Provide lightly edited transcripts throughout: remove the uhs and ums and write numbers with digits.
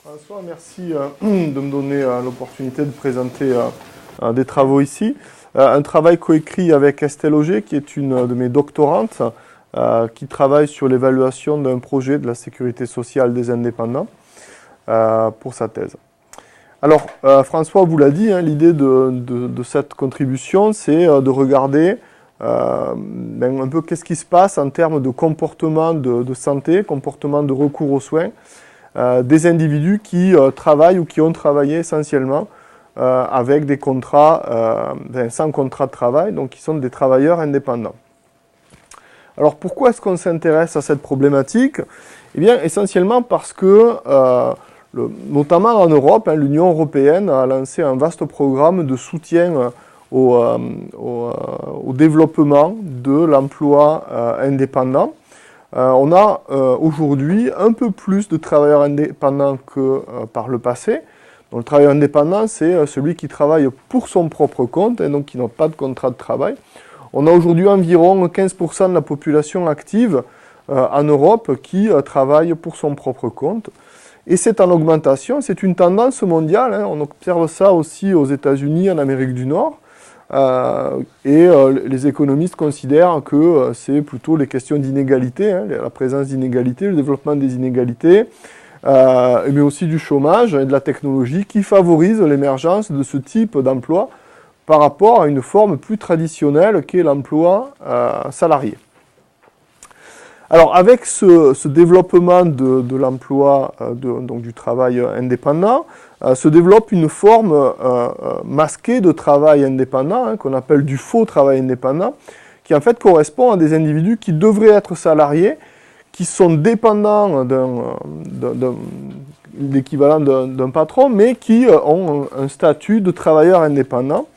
François, merci de me donner l'opportunité de présenter des travaux ici. Un travail coécrit avec Estelle Auger, qui est une de mes doctorantes, qui travaille sur l'évaluation d'un projet de la sécurité sociale des indépendants pour sa thèse. Alors, François vous l'a dit, hein, l'idée de cette contribution, c'est de regarder un peu qu'est-ce qui se passe en termes de comportement de santé, comportement de recours aux soins, des individus qui travaillent ou qui ont travaillé essentiellement avec des contrats, sans contrat de travail, donc qui sont des travailleurs indépendants. Alors pourquoi est-ce qu'on s'intéresse à cette problématique? Eh bien essentiellement parce que, notamment en Europe, hein, l'Union européenne a lancé un vaste programme de soutien au développement de l'emploi indépendant. On a aujourd'hui un peu plus de travailleurs indépendants que par le passé. Donc, le travailleur indépendant, c'est celui qui travaille pour son propre compte et donc qui n'a pas de contrat de travail. On a aujourd'hui environ 15% de la population active en Europe qui travaille pour son propre compte. Et c'est en augmentation, c'est une tendance mondiale, hein. On observe ça aussi aux États-Unis, en Amérique du Nord. Les économistes considèrent que c'est plutôt les questions d'inégalité, hein, la présence d'inégalités, le développement des inégalités, mais aussi du chômage et de la technologie qui favorisent l'émergence de ce type d'emploi par rapport à une forme plus traditionnelle qu'est l'emploi salarié. Alors avec ce développement de l'emploi, donc du travail indépendant, se développe une forme masquée de travail indépendant, hein, qu'on appelle du faux travail indépendant, qui en fait correspond à des individus qui devraient être salariés, qui sont dépendants de l'équivalent d'un patron, mais qui ont un statut de travailleur indépendant.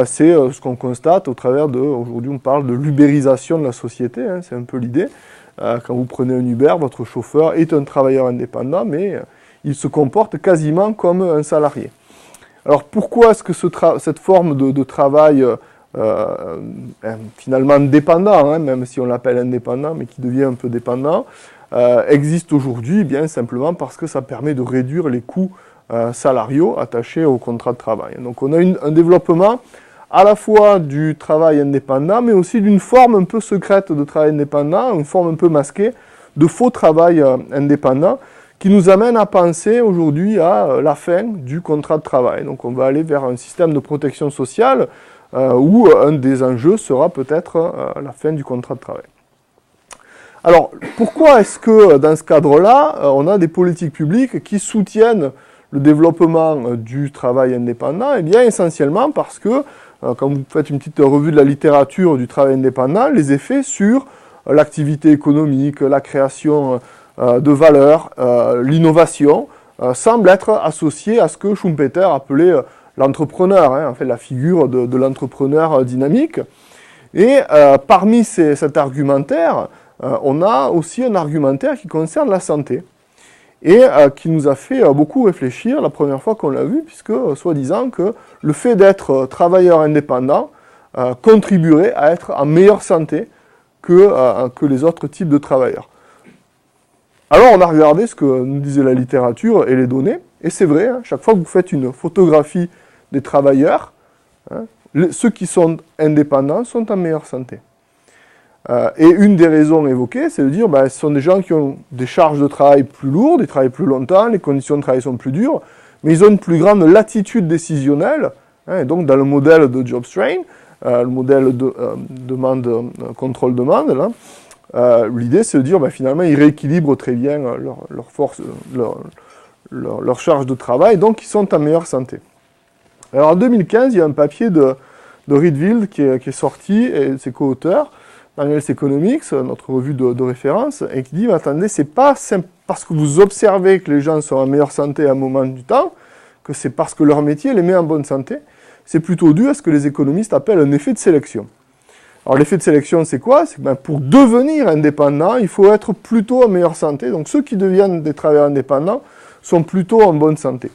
C'est ce qu'on constate au travers aujourd'hui on parle de l'ubérisation de la société, hein, c'est un peu l'idée. Quand vous prenez un Uber, votre chauffeur est un travailleur indépendant, mais il se comporte quasiment comme un salarié. Alors pourquoi est-ce que cette forme de travail finalement dépendant, hein, même si on l'appelle indépendant, mais qui devient un peu dépendant, existe aujourd'hui? Eh bien simplement parce que ça permet de réduire les coûts salariaux attachés au contrat de travail. Donc on a un développement à la fois du travail indépendant, mais aussi d'une forme un peu secrète de travail indépendant, une forme un peu masquée de faux travail indépendant, qui nous amène à penser aujourd'hui à la fin du contrat de travail. Donc on va aller vers un système de protection sociale où un des enjeux sera peut-être la fin du contrat de travail. Alors pourquoi est-ce que dans ce cadre-là, on a des politiques publiques qui soutiennent le développement du travail indépendant? Eh bien essentiellement parce que quand vous faites une petite revue de la littérature du travail indépendant, les effets sur l'activité économique, la création de valeur, l'innovation, semblent être associés à ce que Schumpeter appelait l'entrepreneur, hein, en fait la figure de l'entrepreneur dynamique. Et parmi cet argumentaire, on a aussi un argumentaire qui concerne la santé et qui nous a fait beaucoup réfléchir la première fois qu'on l'a vu, puisque soi-disant que le fait d'être travailleur indépendant contribuerait à être en meilleure santé que les autres types de travailleurs. Alors on a regardé ce que nous disait la littérature et les données, et c'est vrai, hein, chaque fois que vous faites une photographie des travailleurs, hein, ceux qui sont indépendants sont en meilleure santé. Et une des raisons évoquées, c'est de dire que ce sont des gens qui ont des charges de travail plus lourdes, ils travaillent plus longtemps, les conditions de travail sont plus dures, mais ils ont une plus grande latitude décisionnelle, hein, et donc dans le modèle de job strain, le modèle de contrôle-demande, l'idée c'est de dire finalement ils rééquilibrent très bien leur force, leur charge de travail, donc ils sont en meilleure santé. Alors en 2015, il y a un papier de Rietveld qui est sorti, et ses co-auteurs, dans Health Economics, notre revue de référence, et qui dit, attendez, c'est pas parce que vous observez que les gens sont en meilleure santé à un moment du temps, que c'est parce que leur métier les met en bonne santé, c'est plutôt dû à ce que les économistes appellent un effet de sélection. Alors l'effet de sélection, c'est quoi? C'est que pour devenir indépendant, il faut être plutôt en meilleure santé, donc ceux qui deviennent des travailleurs indépendants sont plutôt en bonne santé.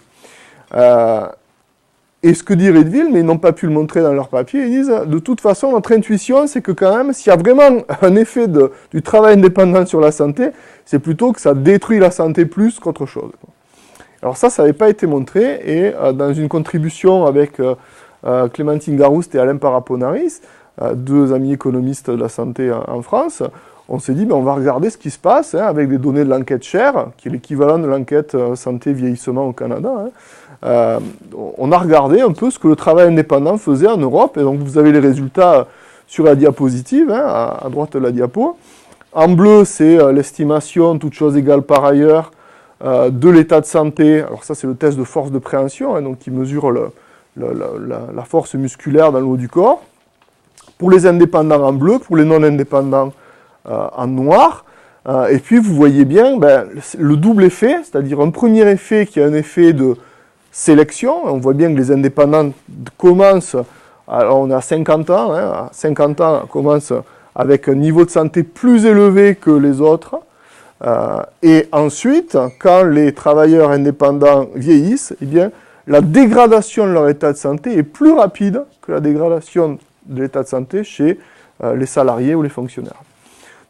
Et ce que dit Rietveld, mais ils n'ont pas pu le montrer dans leur papier, ils disent, de toute façon, notre intuition, c'est que quand même, s'il y a vraiment un effet du travail indépendant sur la santé, c'est plutôt que ça détruit la santé plus qu'autre chose. Alors ça n'avait pas été montré, et dans une contribution avec Clémentine Garouste et Alain Paraponaris, deux amis économistes de la santé en France, on s'est dit, on va regarder ce qui se passe avec des données de l'enquête SHARE, qui est l'équivalent de l'enquête santé vieillissement au Canada. On a regardé un peu ce que le travail indépendant faisait en Europe, et donc vous avez les résultats sur la diapositive, à droite de la diapo. En bleu, c'est l'estimation, toutes choses égales par ailleurs, de l'état de santé. Alors ça, c'est le test de force de préhension, donc qui mesure la force musculaire dans le haut du corps. Pour les indépendants en bleu, pour les non-indépendants en noir. Et puis, vous voyez bien le double effet, c'est-à-dire un premier effet qui est un effet de sélection. On voit bien que les indépendants commencent, alors on est à 50 ans, à 50 ans, on commence avec un niveau de santé plus élevé que les autres. Et ensuite, quand les travailleurs indépendants vieillissent, eh bien, la dégradation de leur état de santé est plus rapide que la dégradation de l'état de santé chez les salariés ou les fonctionnaires.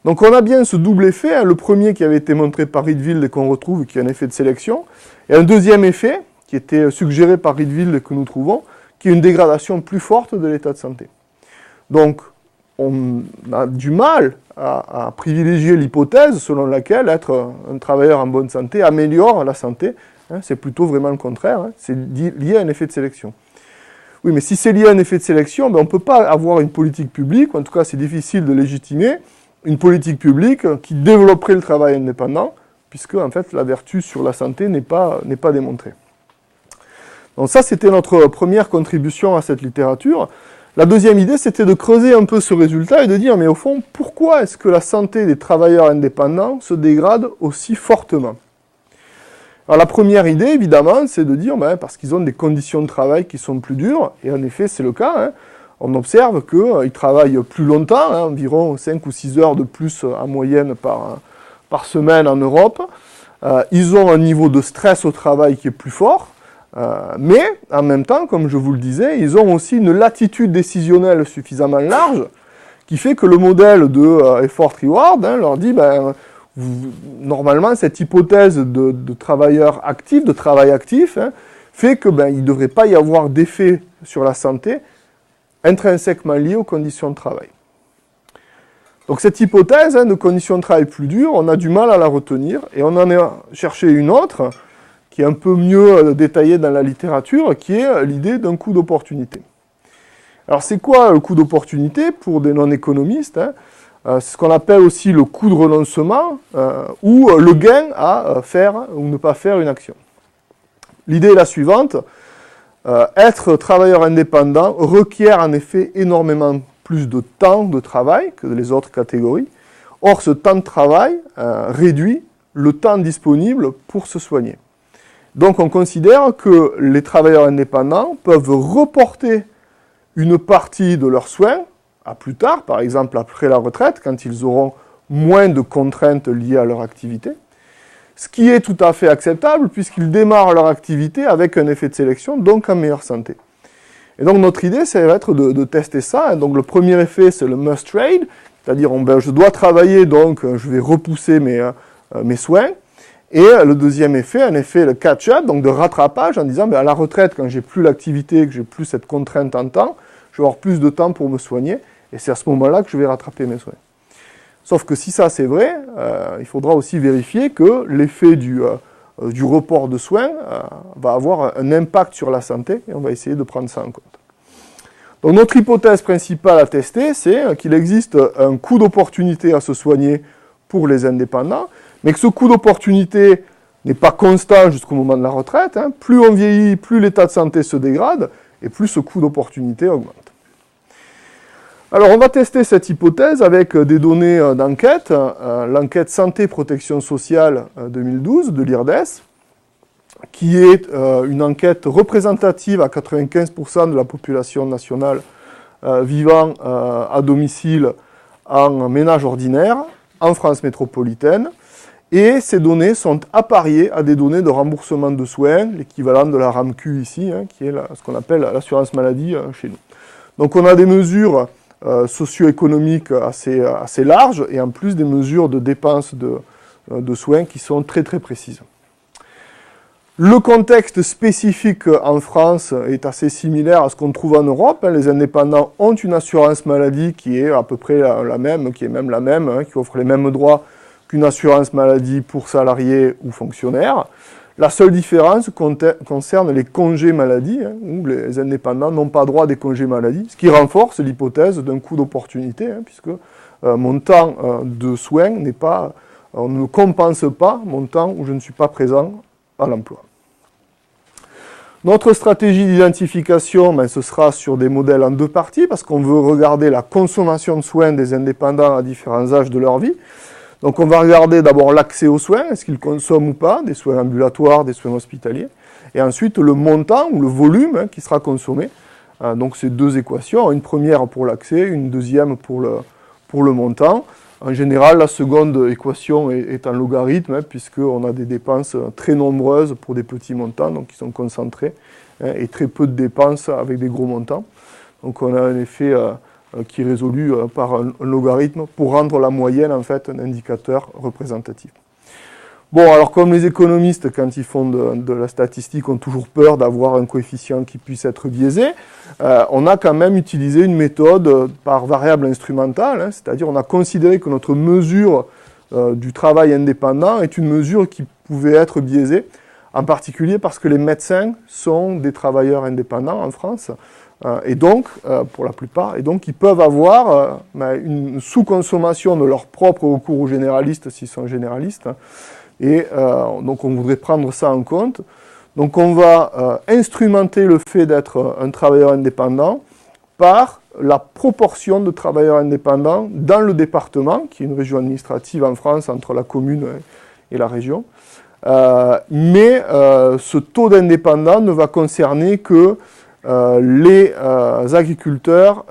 Donc on a bien ce double effet, le premier qui avait été montré par Rietveld et qu'on retrouve, qui est un effet de sélection, et un deuxième effet qui était suggéré par Rietveld et que nous trouvons, qui est une dégradation plus forte de l'état de santé. Donc on a du mal à privilégier l'hypothèse selon laquelle être un travailleur en bonne santé améliore la santé. C'est plutôt vraiment le contraire, c'est lié à un effet de sélection. Oui, mais si c'est lié à un effet de sélection, on ne peut pas avoir une politique publique, ou en tout cas c'est difficile de légitimer, une politique publique qui développerait le travail indépendant, puisque en fait la vertu sur la santé n'est pas démontrée. Donc ça, c'était notre première contribution à cette littérature. La deuxième idée, c'était de creuser un peu ce résultat et de dire, mais au fond, pourquoi est-ce que la santé des travailleurs indépendants se dégrade aussi fortement? Alors la première idée, évidemment, c'est de dire, parce qu'ils ont des conditions de travail qui sont plus dures, et en effet, c'est le cas. On observe qu'ils travaillent plus longtemps, environ 5 ou 6 heures de plus en moyenne par semaine en Europe. Ils ont un niveau de stress au travail qui est plus fort, mais en même temps, comme je vous le disais, ils ont aussi une latitude décisionnelle suffisamment large qui fait que le modèle de effort-reward leur dit, normalement, cette hypothèse de travailleur actif, de travail actif, fait que il ne devrait pas y avoir d'effet sur la santé intrinsèquement lié aux conditions de travail. Donc cette hypothèse de conditions de travail plus dures, on a du mal à la retenir, et on en a cherché une autre, qui est un peu mieux détaillée dans la littérature, qui est l'idée d'un coût d'opportunité. Alors c'est quoi le coût d'opportunité pour des non-économistes? C'est ce qu'on appelle aussi le coût de renoncement, ou le gain à faire ou ne pas faire une action. L'idée est la suivante. Être travailleur indépendant requiert en effet énormément plus de temps de travail que les autres catégories. Or, ce temps de travail réduit le temps disponible pour se soigner. Donc, on considère que les travailleurs indépendants peuvent reporter une partie de leurs soins à plus tard, par exemple après la retraite, quand ils auront moins de contraintes liées à leur activité. Ce qui est tout à fait acceptable puisqu'ils démarrent leur activité avec un effet de sélection, donc en meilleure santé. Et donc notre idée, ça va être de tester ça. Donc le premier effet, c'est le must trade, c'est-à-dire je dois travailler, donc je vais repousser mes soins. Et le deuxième effet, un effet le catch-up, donc de rattrapage, en disant à la retraite, quand j'ai plus l'activité, que j'ai plus cette contrainte en temps, je vais avoir plus de temps pour me soigner, et c'est à ce moment-là que je vais rattraper mes soins. Sauf que si ça c'est vrai, il faudra aussi vérifier que l'effet du report de soins va avoir un impact sur la santé, et on va essayer de prendre ça en compte. Donc notre hypothèse principale à tester, c'est qu'il existe un coût d'opportunité à se soigner pour les indépendants, mais que ce coût d'opportunité n'est pas constant jusqu'au moment de la retraite. Plus on vieillit, plus l'état de santé se dégrade, et plus ce coût d'opportunité augmente. Alors, on va tester cette hypothèse avec des données d'enquête, l'enquête Santé-Protection Sociale 2012 de l'IRDES, qui est une enquête représentative à 95% de la population nationale vivant à domicile en ménage ordinaire, en France métropolitaine, et ces données sont appariées à des données de remboursement de soins, l'équivalent de la RAMQ ici, qui est ce qu'on appelle l'assurance maladie chez nous. Donc, on a des mesures socio-économiques assez larges, et en plus des mesures de dépenses de soins qui sont très très précises. Le contexte spécifique en France est assez similaire à ce qu'on trouve en Europe. Les indépendants ont une assurance maladie qui est à peu près la même, qui est même la même, qui offre les mêmes droits qu'une assurance maladie pour salariés ou fonctionnaires. La seule différence concerne les congés maladie, où les indépendants n'ont pas droit à des congés maladie, ce qui renforce l'hypothèse d'un coût d'opportunité, puisque mon temps de soins n'est pas, on ne compense pas mon temps où je ne suis pas présent à l'emploi. Notre stratégie d'identification, ce sera sur des modèles en deux parties, parce qu'on veut regarder la consommation de soins des indépendants à différents âges de leur vie. Donc on va regarder d'abord l'accès aux soins, est-ce qu'ils consomment ou pas, des soins ambulatoires, des soins hospitaliers, et ensuite le montant ou le volume qui sera consommé. Donc c'est deux équations, une première pour l'accès, une deuxième pour le montant. En général, la seconde équation est en logarithme, puisqu'on a des dépenses très nombreuses pour des petits montants, donc qui sont concentrés, et très peu de dépenses avec des gros montants. Donc on a un effet qui est résolu par un logarithme pour rendre la moyenne, en fait, un indicateur représentatif. Bon, alors comme les économistes, quand ils font de la statistique, ont toujours peur d'avoir un coefficient qui puisse être biaisé, on a quand même utilisé une méthode par variable instrumentale, c'est-à-dire on a considéré que notre mesure du travail indépendant est une mesure qui pouvait être biaisée, en particulier parce que les médecins sont des travailleurs indépendants en France, et donc, pour la plupart, et donc ils peuvent avoir une sous-consommation de leur propre recours aux généralistes s'ils sont généralistes. Et donc on voudrait prendre ça en compte. Donc on va instrumenter le fait d'être un travailleur indépendant par la proportion de travailleurs indépendants dans le département, qui est une région administrative en France entre la commune et la région. Mais ce taux d'indépendants ne va concerner que les agriculteurs,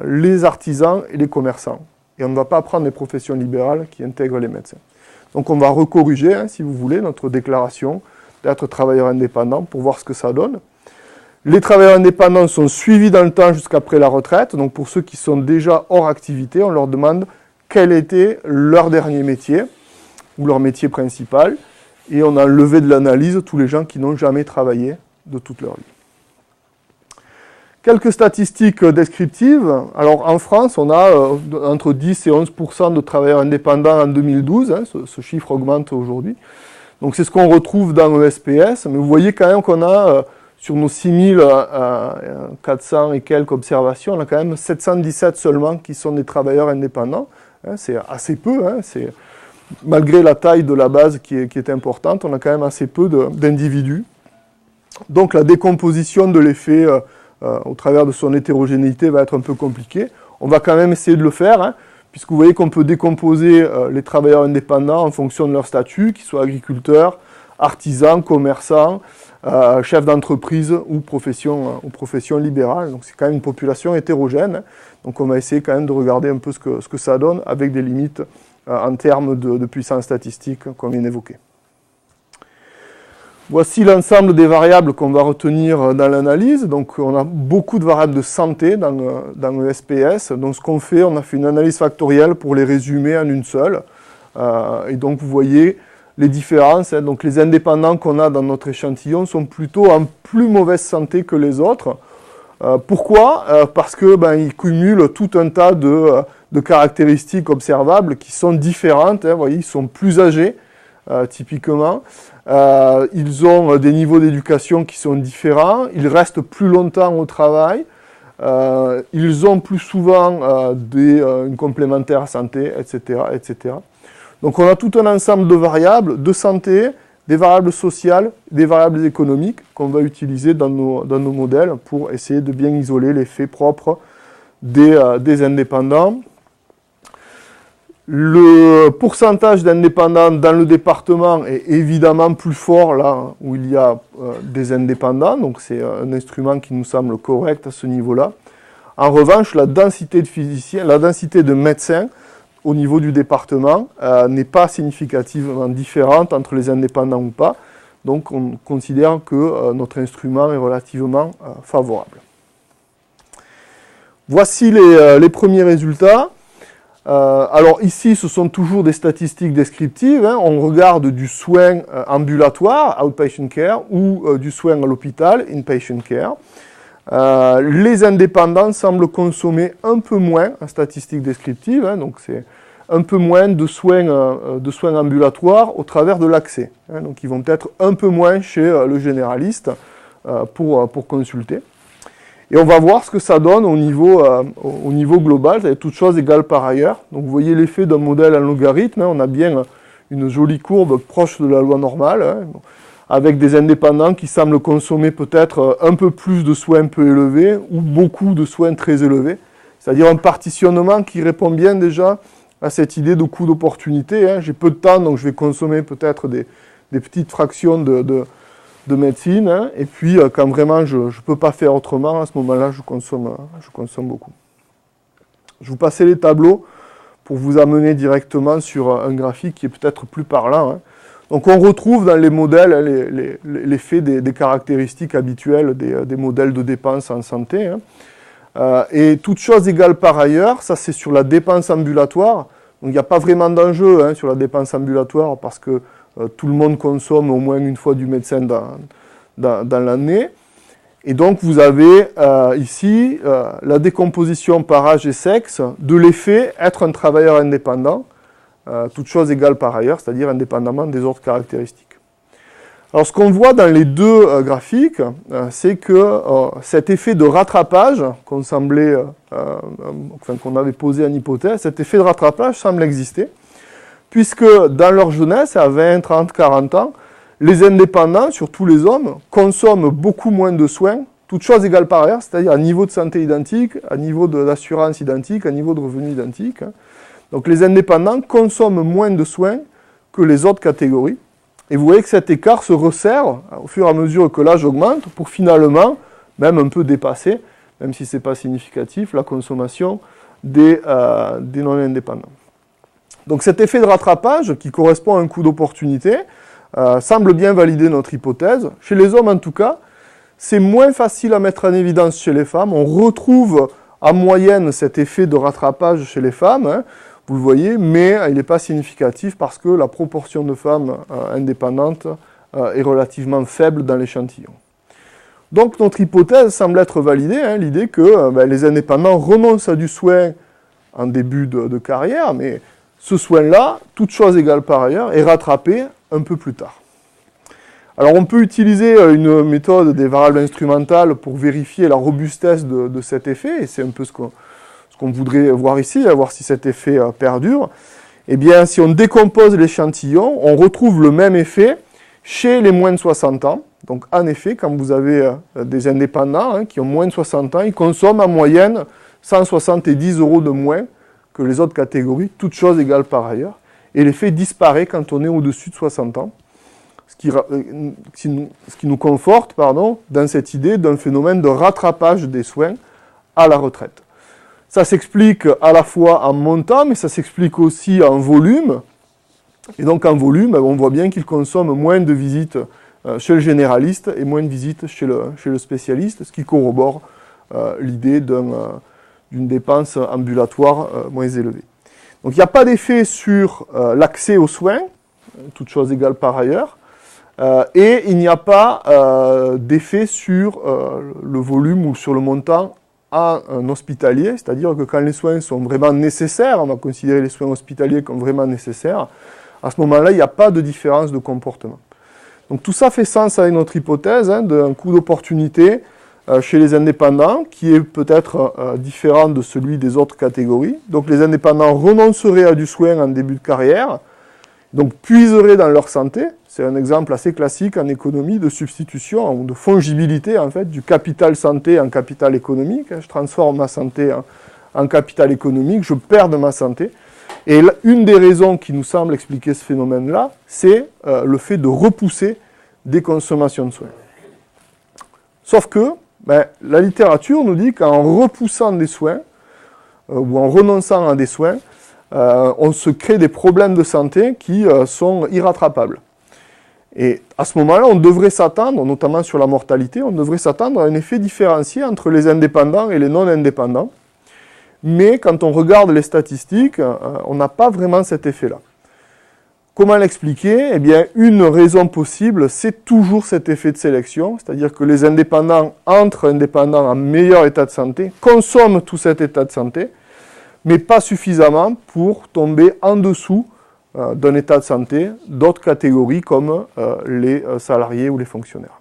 les artisans et les commerçants. Et on ne va pas prendre les professions libérales qui intègrent les médecins. Donc on va recorriger, si vous voulez, notre déclaration d'être travailleur indépendant pour voir ce que ça donne. Les travailleurs indépendants sont suivis dans le temps jusqu'après la retraite. Donc pour ceux qui sont déjà hors activité, on leur demande quel était leur dernier métier ou leur métier principal. Et on a enlevé de l'analyse tous les gens qui n'ont jamais travaillé de toute leur vie. Quelques statistiques descriptives. Alors en France, on a entre 10 et 11% de travailleurs indépendants en 2012. Ce chiffre augmente aujourd'hui. Donc c'est ce qu'on retrouve dans le SPS. Mais vous voyez quand même qu'on a, sur nos 6400 et quelques observations, on a quand même 717 seulement qui sont des travailleurs indépendants. C'est assez peu. Malgré la taille de la base qui est importante, on a quand même assez peu d'individus. Donc la décomposition de l'effet au travers de son hétérogénéité va être un peu compliqué. On va quand même essayer de le faire, puisque vous voyez qu'on peut décomposer les travailleurs indépendants en fonction de leur statut, qu'ils soient agriculteurs, artisans, commerçants, chefs d'entreprise ou professions libérales. Donc c'est quand même une population hétérogène. Donc on va essayer quand même de regarder un peu ce que ça donne, avec des limites en termes de puissance statistique qu'on vient d'évoquer. Voici l'ensemble des variables qu'on va retenir dans l'analyse. Donc on a beaucoup de variables de santé dans le SPS. Donc ce qu'on fait, on a fait une analyse factorielle pour les résumer en une seule. Et donc vous voyez les différences. Donc les indépendants qu'on a dans notre échantillon sont plutôt en plus mauvaise santé que les autres. Pourquoi ? Parce que ils cumulent tout un tas de caractéristiques observables qui sont différentes. Vous voyez, ils sont plus âgés, typiquement. Ils ont des niveaux d'éducation qui sont différents, ils restent plus longtemps au travail, ils ont plus souvent une complémentaire santé, etc., etc. Donc on a tout un ensemble de variables de santé, des variables sociales, des variables économiques qu'on va utiliser dans nos modèles pour essayer de bien isoler l'effet propre des indépendants. Le pourcentage d'indépendants dans le département est évidemment plus fort là où il y a des indépendants, donc c'est un instrument qui nous semble correct à ce niveau-là. En revanche, la densité de physiciens, la densité de médecins au niveau du département n'est pas significativement différente entre les indépendants ou pas, donc on considère que notre instrument est relativement favorable. Voici les premiers résultats. Alors ici, ce sont toujours des statistiques descriptives. Hein. On regarde du soin ambulatoire, outpatient care, ou du soin à l'hôpital, inpatient care. Les indépendants semblent consommer un peu moins en statistiques descriptives, hein, donc c'est un peu moins de soins ambulatoires au travers de l'accès. Hein, donc ils vont peut-être un peu moins chez le généraliste pour consulter. Et on va voir ce que ça donne au niveau global, c'est toutes choses égales par ailleurs. Donc vous voyez l'effet d'un modèle en logarithme, hein, on a bien une jolie courbe proche de la loi normale, hein, avec des indépendants qui semblent consommer peut-être un peu plus de soins peu élevés ou beaucoup de soins très élevés. C'est-à-dire un partitionnement qui répond bien déjà à cette idée de coût d'opportunité. Hein. J'ai peu de temps, donc je vais consommer peut-être des petites fractions de médecine, hein, et puis quand vraiment je ne peux pas faire autrement, à ce moment-là, je consomme beaucoup. Je vous passer les tableaux pour vous amener directement sur un graphique qui est peut-être plus parlant. Hein. Donc on retrouve dans les modèles l'effet des caractéristiques habituelles des modèles de dépenses en santé. Hein. Et toutes choses égales par ailleurs, ça c'est sur la dépense ambulatoire. Donc il n'y a pas vraiment d'enjeu, hein, sur la dépense ambulatoire parce que tout le monde consomme au moins une fois du médecin dans l'année. Et donc vous avez ici la décomposition par âge et sexe de l'effet être un travailleur indépendant, toutes choses égales par ailleurs, c'est-à-dire indépendamment des autres caractéristiques. Alors ce qu'on voit dans les deux graphiques, c'est que cet effet de rattrapage qu'on avait posé en hypothèse, cet effet de rattrapage semble exister, puisque dans leur jeunesse, à 20, 30, 40 ans, les indépendants, surtout les hommes, consomment beaucoup moins de soins, toutes choses égales par ailleurs, c'est-à-dire à niveau de santé identique, à niveau d'assurance identique, à niveau de revenus identique. Donc les indépendants consomment moins de soins que les autres catégories. Et vous voyez que cet écart se resserre au fur et à mesure que l'âge augmente pour finalement, même un peu dépasser, même si ce n'est pas significatif, la consommation des non-indépendants. Donc cet effet de rattrapage, qui correspond à un coût d'opportunité, semble bien valider notre hypothèse. Chez les hommes, en tout cas, c'est moins facile à mettre en évidence chez les femmes. On retrouve en moyenne cet effet de rattrapage chez les femmes, hein, vous le voyez, mais il n'est pas significatif parce que la proportion de femmes indépendantes est relativement faible dans l'échantillon. Donc notre hypothèse semble être validée, hein, l'idée que les indépendants renoncent à du soin en début de carrière, mais ce soin-là, toute chose égale par ailleurs, est rattrapé un peu plus tard. Alors on peut utiliser une méthode des variables instrumentales pour vérifier la robustesse de cet effet, et c'est un peu ce qu'on voudrait voir ici, voir si cet effet perdure. Eh bien, si on décompose l'échantillon, on retrouve le même effet chez les moins de 60 ans. Donc en effet, quand vous avez des indépendants qui ont moins de 60 ans, ils consomment en moyenne 170 € de moins que les autres catégories, toutes choses égales par ailleurs, et l'effet disparaît quand on est au-dessus de 60 ans, ce qui nous conforte dans cette idée d'un phénomène de rattrapage des soins à la retraite. Ça s'explique à la fois en montant, mais ça s'explique aussi en volume, et donc en volume, on voit bien qu'ils consomment moins de visites chez le généraliste et moins de visites chez le spécialiste, ce qui corrobore l'idée d'une dépense ambulatoire moins élevée. Donc il n'y a pas d'effet sur l'accès aux soins, toutes choses égales par ailleurs, et il n'y a pas d'effet sur le volume ou sur le montant en hospitalier, c'est-à-dire que quand les soins sont vraiment nécessaires, on va considérer les soins hospitaliers comme vraiment nécessaires, à ce moment-là, il n'y a pas de différence de comportement. Donc tout ça fait sens avec notre hypothèse d'un coût d'opportunité chez les indépendants, qui est peut-être différent de celui des autres catégories. Donc les indépendants renonceraient à du soin en début de carrière, donc puiseraient dans leur santé. C'est un exemple assez classique en économie de substitution, ou de fongibilité en fait, du capital santé en capital économique. Je transforme ma santé en capital économique, je perds de ma santé. Et une des raisons qui nous semble expliquer ce phénomène-là, c'est le fait de repousser des consommations de soins. Sauf que la littérature nous dit qu'en repoussant des soins, ou en renonçant à des soins, on se crée des problèmes de santé qui sont irrattrapables. Et à ce moment-là, on devrait s'attendre, notamment sur la mortalité, on devrait s'attendre à un effet différencié entre les indépendants et les non-indépendants. Mais quand on regarde les statistiques, on n'a pas vraiment cet effet-là. Comment l'expliquer? Eh bien, une raison possible, c'est toujours cet effet de sélection, c'est-à-dire que les indépendants, entre indépendants en meilleur état de santé, consomment tout cet état de santé, mais pas suffisamment pour tomber en dessous d'un état de santé d'autres catégories comme les salariés ou les fonctionnaires.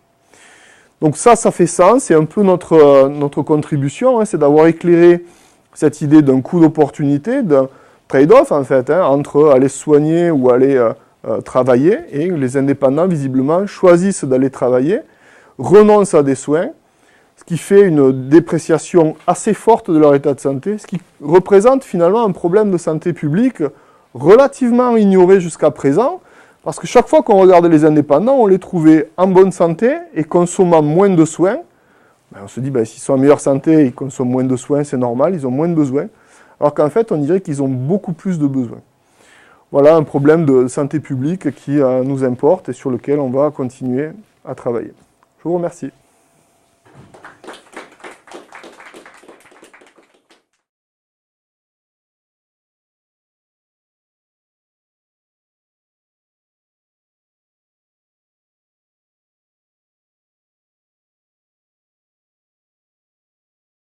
Donc ça fait sens, c'est un peu notre contribution, hein, c'est d'avoir éclairé cette idée d'un coût d'opportunité, d'un trade-off en fait, hein, entre aller se soigner ou aller travailler, et les indépendants visiblement choisissent d'aller travailler, renoncent à des soins, ce qui fait une dépréciation assez forte de leur état de santé, ce qui représente finalement un problème de santé publique relativement ignoré jusqu'à présent, parce que chaque fois qu'on regardait les indépendants, on les trouvait en bonne santé et consommant moins de soins. On se dit, s'ils sont en meilleure santé, ils consomment moins de soins, c'est normal, ils ont moins de besoins. Alors qu'en fait, on dirait qu'ils ont beaucoup plus de besoins. Voilà un problème de santé publique qui nous importe et sur lequel on va continuer à travailler. Je vous remercie.